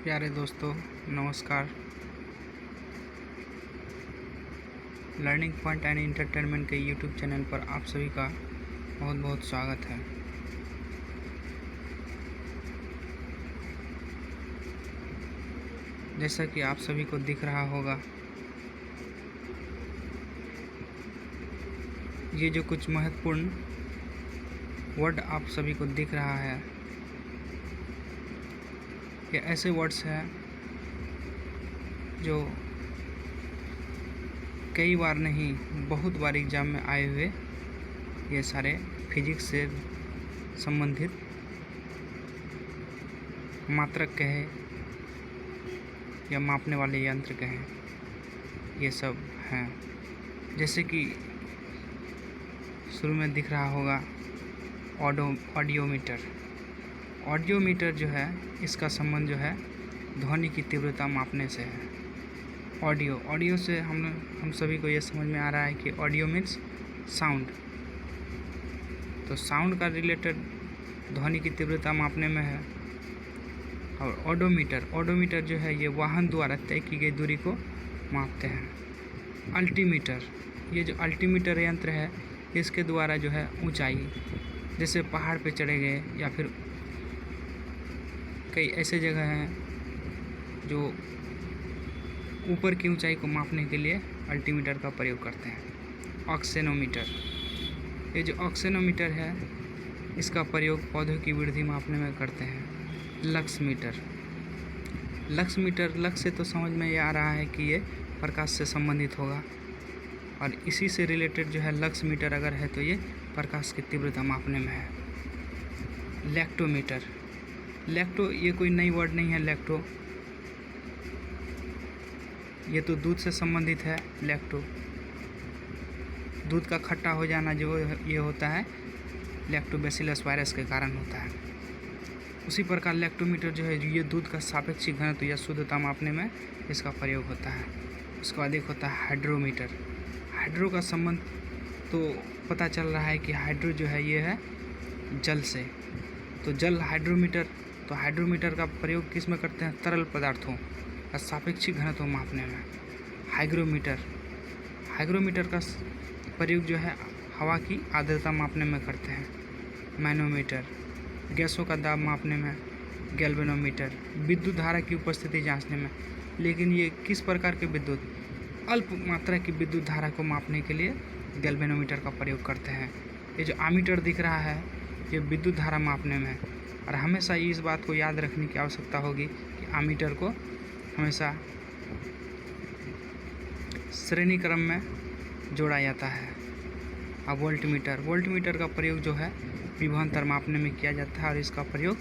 प्यारे दोस्तों, नमस्कार। लर्निंग पॉइंट एंड इंटरटेनमेंट के यूट्यूब चैनल पर आप सभी का बहुत बहुत स्वागत है। जैसा कि आप सभी को दिख रहा होगा, ये जो कुछ महत्वपूर्ण वर्ड आप सभी को दिख रहा है, ये ऐसे वर्ड्स हैं जो कई बार नहीं बहुत बार एग्ज़ाम में आए हुए ये सारे फिजिक्स से संबंधित मात्रक कहे या मापने वाले यंत्र कहें, ये सब हैं। जैसे कि शुरू में दिख रहा होगा ऑडियोमीटर। ऑडियोमीटर जो है, इसका संबंध जो है ध्वनि की तीव्रता मापने से है। ऑडियो से हम सभी को ये समझ में आ रहा है कि ऑडियो मीन्स साउंड, तो साउंड का रिलेटेड ध्वनि की तीव्रता मापने में है। और ओडोमीटर जो है, ये वाहन द्वारा तय की गई दूरी को मापते हैं। अल्टीमीटर, ये जो अल्टीमीटर यंत्र है, इसके द्वारा जो है ऊंचाई, जैसे पहाड़ पे चढ़े गए या फिर कई ऐसे जगह हैं जो ऊपर की ऊंचाई को मापने के लिए अल्टीमीटर का प्रयोग करते हैं। ऑक्सेनोमीटर, ये जो ऑक्सेनोमीटर है, इसका प्रयोग पौधों की वृद्धि मापने में करते हैं। लक्स से तो समझ में ये आ रहा है कि ये प्रकाश से संबंधित होगा, और इसी से रिलेटेड जो है लक्स मीटर अगर है तो ये प्रकाश की तीव्रता मापने में है। लैक्टो ये कोई नई वर्ड नहीं है। लैक्टो ये तो दूध से संबंधित है। लैक्टो दूध का खट्टा हो जाना जो ये होता है, लैक्टोबैसिलस वायरस के कारण होता है। उसी प्रकार लैक्टोमीटर जो है, ये दूध का सापेक्षिक घनत्व या शुद्धता मापने में इसका प्रयोग होता है। उसके बाद एक होता है हाइड्रोमीटर। हाइड्रो का संबंध तो पता चल रहा है कि हाइड्रो जो है ये है जल से, तो जल हाइड्रोमीटर का प्रयोग किस में करते हैं? तरल पदार्थों का सापेक्षिक घनत्व मापने में। हाइग्रोमीटर का प्रयोग जो है हवा की आर्द्रता मापने में करते हैं। मैनोमीटर गैसों का दाब मापने में। गैल्वेनोमीटर विद्युत धारा की उपस्थिति जांचने में। लेकिन ये किस प्रकार के अल्प मात्रा की विद्युत धारा को मापने के लिए गैल्वेनोमीटर का प्रयोग करते हैं। ये जो आमीटर दिख रहा है, ये विद्युत धारा मापने में। और हमेशा इस बात को याद रखने की आवश्यकता होगी कि आमीटर को हमेशा श्रेणी क्रम में जोड़ा जाता है। अब वोल्टमीटर का प्रयोग जो है विभवांतर मापने में किया जाता है, और इसका प्रयोग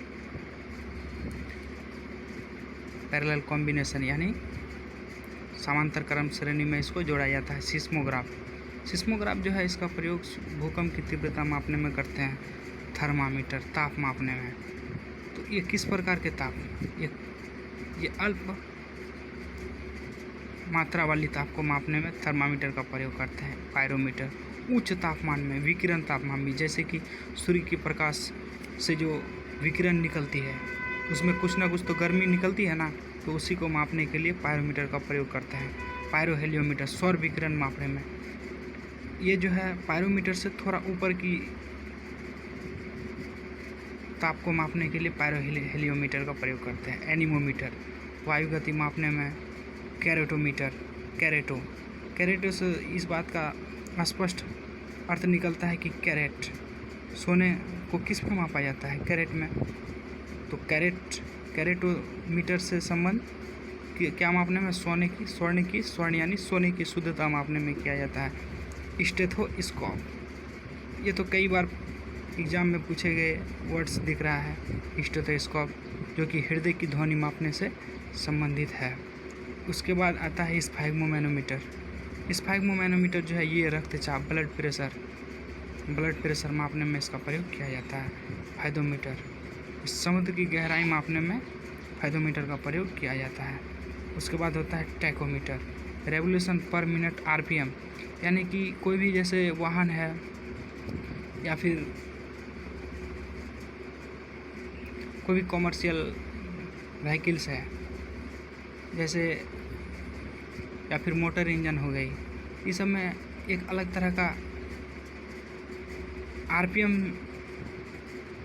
पैरेलल कॉम्बिनेशन यानी समांतर क्रम श्रेणी में इसको जोड़ा जाता है। सिस्मोग्राफ जो है, इसका प्रयोग भूकंप की तीव्रता मापने में करते हैं। थर्मामीटर ताप मापने में। तो ये किस प्रकार के ताप, ये अल्प मात्रा वाली ताप को मापने में थर्मामीटर का प्रयोग करते हैं। पायरोमीटर उच्च तापमान में विकिरण तापमान भी, जैसे कि सूर्य की प्रकाश से जो विकिरण निकलती है, उसमें कुछ ना कुछ तो गर्मी निकलती है ना, तो उसी को मापने के लिए पायरोमीटर का प्रयोग करते हैं। पायरोहेलियोमीटर सौर विकिरण मापने में। ये जो है पायरोमीटर से थोड़ा ऊपर की ताप को मापने के लिए पायरोहेलियोमीटर का प्रयोग करते हैं। एनीमोमीटर वायु गति मापने में। कैरेटो से इस बात का स्पष्ट अर्थ निकलता है कि कैरेट, सोने को किस में मापा जाता है? कैरेट में। तो कैरेटोमीटर से संबंध क्या मापने में? स्वर्ण यानी सोने की शुद्धता मापने में किया जाता है। स्टेथोस्कोप, ये तो कई बार एग्जाम में पूछे गए वर्ड्स दिख रहा है। स्टेथोस्कोप जो कि हृदय की ध्वनि मापने से संबंधित है। उसके बाद आता है स्फैग्मोमैनोमीटर जो है, ये रक्तचाप ब्लड प्रेशर मापने में इसका प्रयोग किया जाता है। फाइदोमीटर समुद्र की गहराई मापने में फाइदोमीटर का प्रयोग किया जाता है। उसके बाद होता है टैकोमीटर, रेवोल्यूशन पर मिनट RPM, यानी कि कोई भी जैसे वाहन है या फिर कोई भी कॉमर्शियल व्हीकल्स है, जैसे या फिर मोटर इंजन हो गई, इस सब में एक अलग तरह का आरपीएम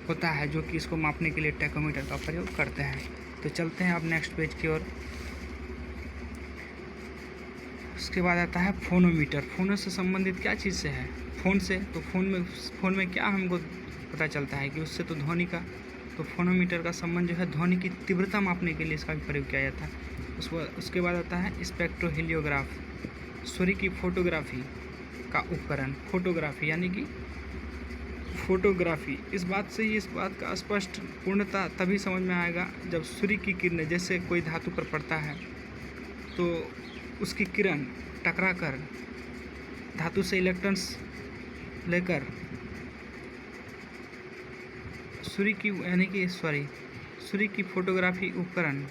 होता है जो कि इसको मापने के लिए टैकोमीटर का प्रयोग करते हैं। तो चलते हैं अब नेक्स्ट पेज की ओर। उसके बाद आता है फोनोमीटर। फोनो से संबंधित क्या चीज़ से है? फ़ोन से। तो फ़ोन में क्या हमको पता चलता है कि उससे तो ध्वनि का, तो फोनोमीटर का संबंध जो है ध्वनि की तीव्रता मापने के लिए इसका भी प्रयोग किया जाता है। उसके बाद आता है स्पेक्ट्रोहीलियोग्राफ, सूर्य की फोटोग्राफी का उपकरण। फोटोग्राफी यानी कि फोटोग्राफी, इस बात का स्पष्ट पूर्णता तभी समझ में आएगा जब सूर्य की किरणें जैसे कोई धातु पर पड़ता है तो उसकी किरण टकराकर धातु से इलेक्ट्रॉन्स लेकर सूर्य की फोटोग्राफी उपकरण,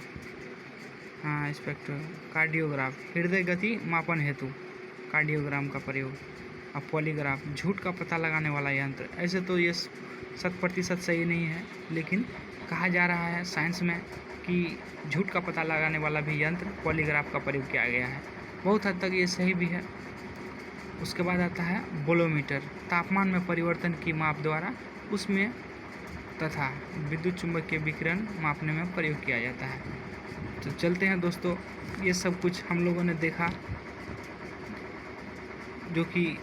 कार्डियोग्राफ, हृदय गति मापन हेतु कार्डियोग्राम का प्रयोग। अब पॉलीग्राफ, झूठ का पता लगाने वाला यंत्र। ऐसे तो ये 100% सही नहीं है, लेकिन कहा जा रहा है साइंस में कि झूठ का पता लगाने वाला भी यंत्र पॉलीग्राफ का प्रयोग किया गया है। बहुत हद तक ये सही भी है। उसके बाद आता है बोलोमीटर, तापमान में परिवर्तन की माप द्वारा उसमें तथा विद्युत चुंबकीय विकिरण मापने में प्रयोग किया जाता है। तो चलते हैं दोस्तों, ये सब कुछ हम लोगों ने देखा जो कि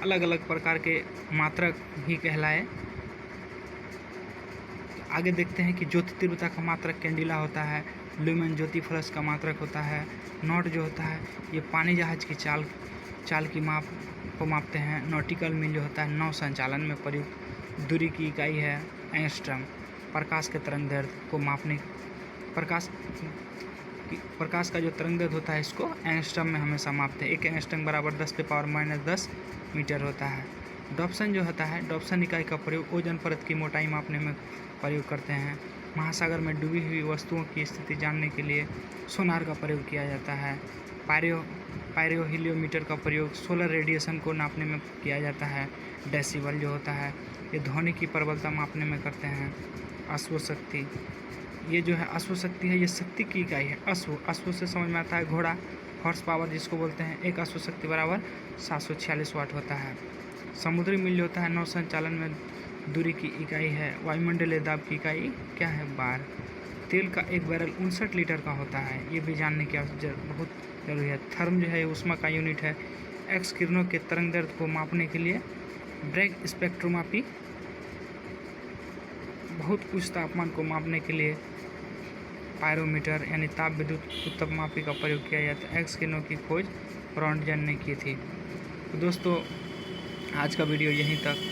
अलग अलग प्रकार के मात्रक ही कहलाए। आगे देखते हैं कि ज्योति तीव्रता का मात्रक कैंडिला होता है, ल्यूमेन ज्योति फ्लक्स का मात्रक होता है, नॉट जो होता है ये पानी जहाज की चाल की माप को मापते हैं। नॉटिकल मील जो होता है नौ संचालन में प्रयुक्त दूरी की इकाई है एंगस्ट्रम। प्रकाश के तरंग दैर्घ्य को मापने, प्रकाश का जो तरंग दैर्घ्य होता है इसको एंगस्ट्रम में हमेशा मापते हैं। 1 एंगस्ट्रम बराबर 10⁻⁻10 मीटर होता है। डॉप्सन जो होता है, डॉप्सन इकाई का प्रयोग ओजोन परत की मोटाई मापने में प्रयोग करते हैं। महासागर में डूबी हुई वस्तुओं की स्थिति जानने के लिए सोनार का प्रयोग किया जाता है। पायरोहीलियोमीटर का प्रयोग सोलर रेडिएशन को नापने में किया जाता है। डेसिबल जो होता है ये ध्वनि की प्रबलता मापने में करते हैं। अश्व शक्ति, ये जो है अश्व शक्ति है, ये शक्ति की इकाई है। अश्व से समझ में आता है घोड़ा, हॉर्स पावर जिसको बोलते हैं। 1 अश्व शक्ति बराबर 746 वाट होता है। समुद्री मील जो होता है नौ संचालन में दूरी की इकाई है। वायुमंडलीय दाब की इकाई क्या है? बार। तेल का एक बैरल 59 लीटर का होता है, ये भी जानने की बहुत जरूरी है। थर्म जो है ऊष्मा का यूनिट है। एक्स किरणों के तरंग दैर्घ्य को मापने के लिए ब्रैग स्पेक्ट्रोमापी, बहुत उच्च तापमान को मापने के लिए पायरोमीटर यानी ताप विद्युत उत्तपमापी का प्रयोग किया जाता है। एक्स किरणों की खोज रॉन्टजन ने की थी। तो दोस्तों आज का वीडियो यहीं तक।